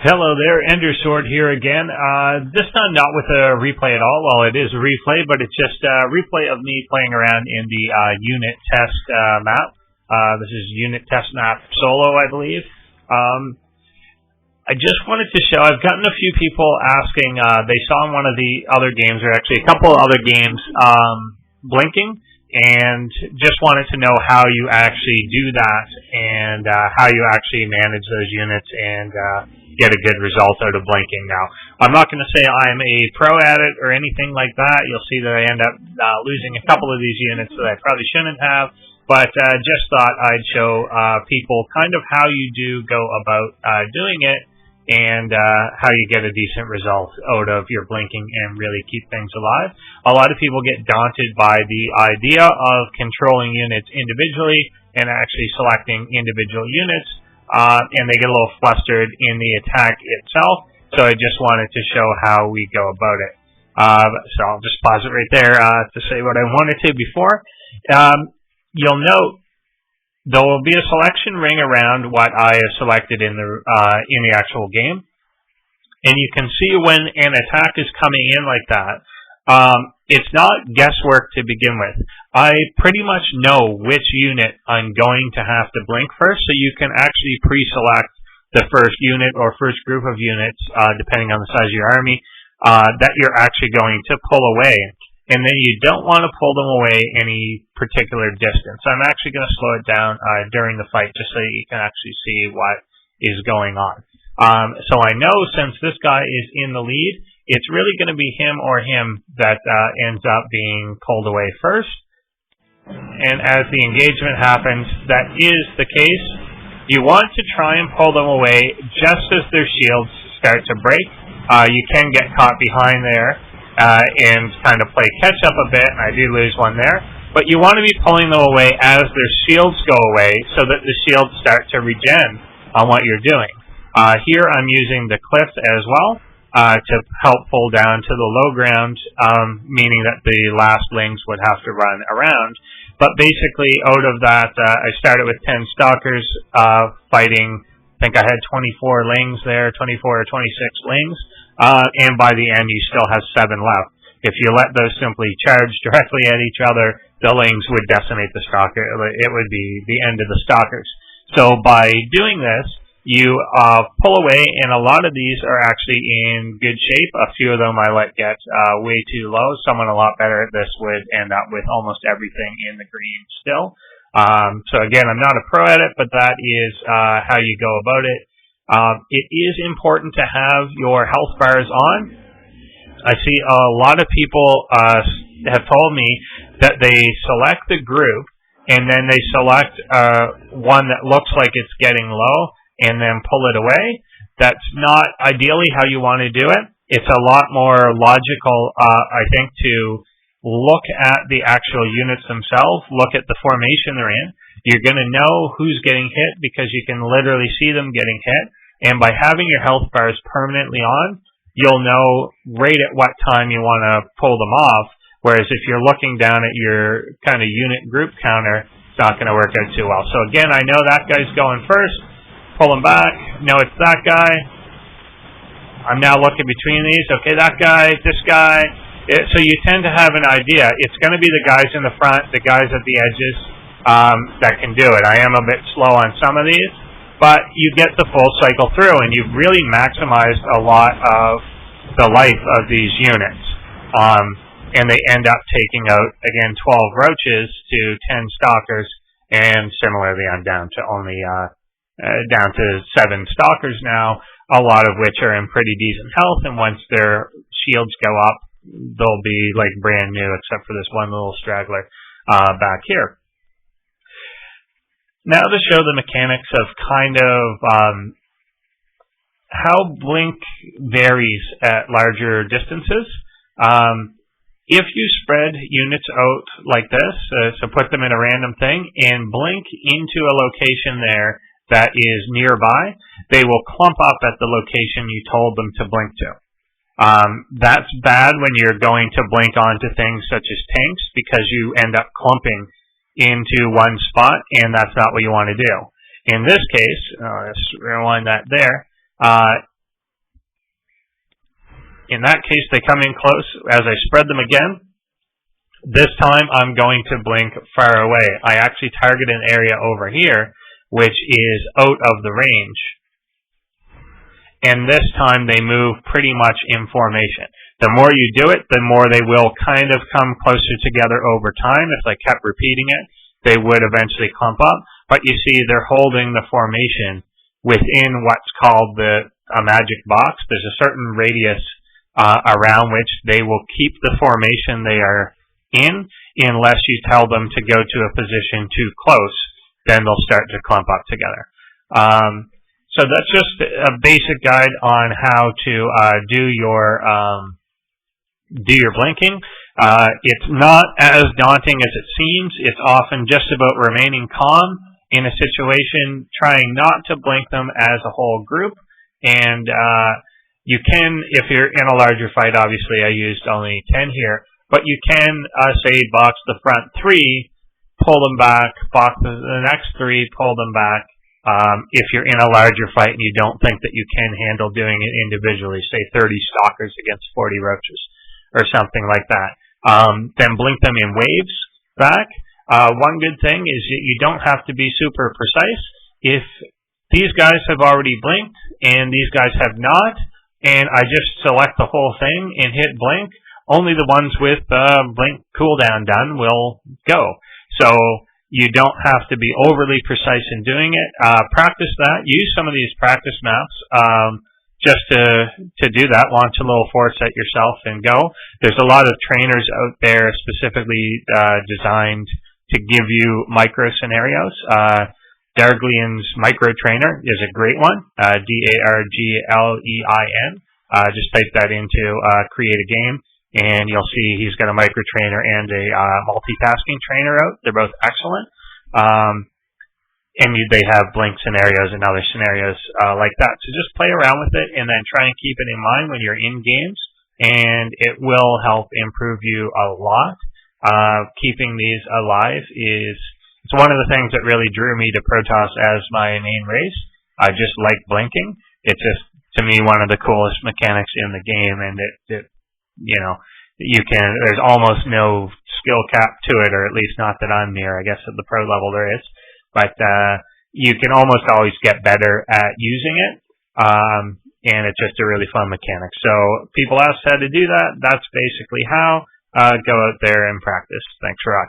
Hello there, EnderSword here again. This time not with a replay at all. Well, it is a replay, but it's just a replay of me playing around in the unit test map. This is unit test map solo, I believe. I just wanted to show, I've gotten a few people asking, they saw in one of the other games, or actually a couple of other games, blinking, and just wanted to know how you actually do that, and how you actually manage those units, and get a good result out of blinking. Now, I'm not going to say I'm a pro at it or anything like that. You'll see that I end up losing a couple of these units that I probably shouldn't have, but just thought I'd show people kind of how you do go about doing it, and how you get a decent result out of your blinking and really keep things alive. A lot of people get daunted by the idea of controlling units individually and actually selecting individual units, and they get a little flustered in the attack itself. So I just wanted to show how we go about it. So I'll just pause it right there to say what I wanted to before. You'll note there will be a selection ring around what I have selected in the actual game, and you can see when an attack is coming in like that. It's not guesswork to begin with. I pretty much know which unit I'm going to have to blink first, so you can actually pre-select the first unit or first group of units, depending on the size of your army, that you're actually going to pull away. And then you don't want to pull them away any particular distance. I'm actually going to slow it down during the fight just so you can actually see what is going on. So I know since this guy is in the lead, it's really going to be him or him that ends up being pulled away first. And as the engagement happens, that is the case. You want to try and pull them away just as their shields start to break. You can get caught behind there and kind of play catch up a bit, and I do lose one there. But you want to be pulling them away as their shields go away so that the shields start to regen on what you're doing. Here I'm using the cliff as well to help pull down to the low ground, meaning that the last lings would have to run around. But basically, out of that, I started with 10 stalkers fighting, I think I had 24 lings there, 24 or 26 lings, and by the end you still have 7 left. If you let those simply charge directly at each other, the lings would decimate the stalker. It would be the end of the stalkers. So by doing this, you pull away, and a lot of these are actually in good shape. A few of them I let get way too low. Someone a lot better at this would end up with almost everything in the green still. So again, I'm not a pro at it, but that is how you go about it. It is important to have your health bars on. I see a lot of people have told me that they select the group, and then they select one that looks like it's getting low, and then pull it away. That's not ideally how you want to do it. It's a lot more logical, I think, to look at the actual units themselves, look at the formation they're in. You're going to know who's getting hit because you can literally see them getting hit. And by having your health bars permanently on, you'll know right at what time you want to pull them off. Whereas if you're looking down at your kind of unit group counter, it's not going to work out too well. So again, I know that guy's going first. Pull him back. No, it's that guy. I'm now looking between these. Okay, that guy, this guy. So you tend to have an idea. It's going to be the guys in the front, the guys at the edges that can do it. I am a bit slow on some of these, but you get the full cycle through, and you've really maximized a lot of the life of these units. And they end up taking out, again, 12 roaches to 10 stalkers, and similarly I'm down to only down to 7 stalkers now, a lot of which are in pretty decent health, and once their shields go up, they'll be like brand new, except for this one little straggler back here. Now to show the mechanics of kind of how blink varies at larger distances. If you spread units out like this, so put them in a random thing, and blink into a location there that is nearby, they will clump up at the location you told them to blink to. That's bad when you're going to blink onto things such as tanks, because you end up clumping into one spot, and that's not what you want to do. In this case, let's rewind that there, in that case, they come in close. As I spread them again, this time I'm going to blink far away. I actually target an area over here, which is out of the range. And this time they move pretty much in formation. The more you do it, the more they will kind of come closer together over time. If I kept repeating it, they would eventually clump up. But you see, they're holding the formation within what's called a magic box. There's a certain radius around which they will keep the formation they are in, unless you tell them to go to a position too close. Then they'll start to clump up together. So that's just a basic guide on how to do your blinking. It's not as daunting as it seems. It's often just about remaining calm in a situation, trying not to blink them as a whole group. And you can, if you're in a larger fight, obviously I used only 10 here, but you can, say, box the front 3, pull them back, box the next 3, pull them back. If you're in a larger fight and you don't think that you can handle doing it individually, say 30 stalkers against 40 roaches or something like that, then blink them in waves back. One good thing is you don't have to be super precise. If these guys have already blinked and these guys have not, and I just select the whole thing and hit blink, only the ones with blink cooldown done will go. So you don't have to be overly precise in doing it. Practice that. Use some of these practice maps just to do that. Launch a little fort set yourself and go. There's a lot of trainers out there specifically designed to give you micro scenarios. Darglian's micro trainer is a great one. Darglein. Just type that into create a game, and you'll see he's got a micro trainer and a multitasking trainer out. They're both excellent. And they have blink scenarios and other scenarios like that. So just play around with it and then try and keep it in mind when you're in games, and it will help improve you a lot. Keeping these alive it's one of the things that really drew me to Protoss as my main race. I just like blinking. It's just, to me, one of the coolest mechanics in the game, and there's almost no skill cap to it, or at least not that I'm near. I guess at the pro level there is, but you can almost always get better at using it, and it's just a really fun mechanic. So people ask how to do that. That's basically how. Go out there and practice. Thanks for watching.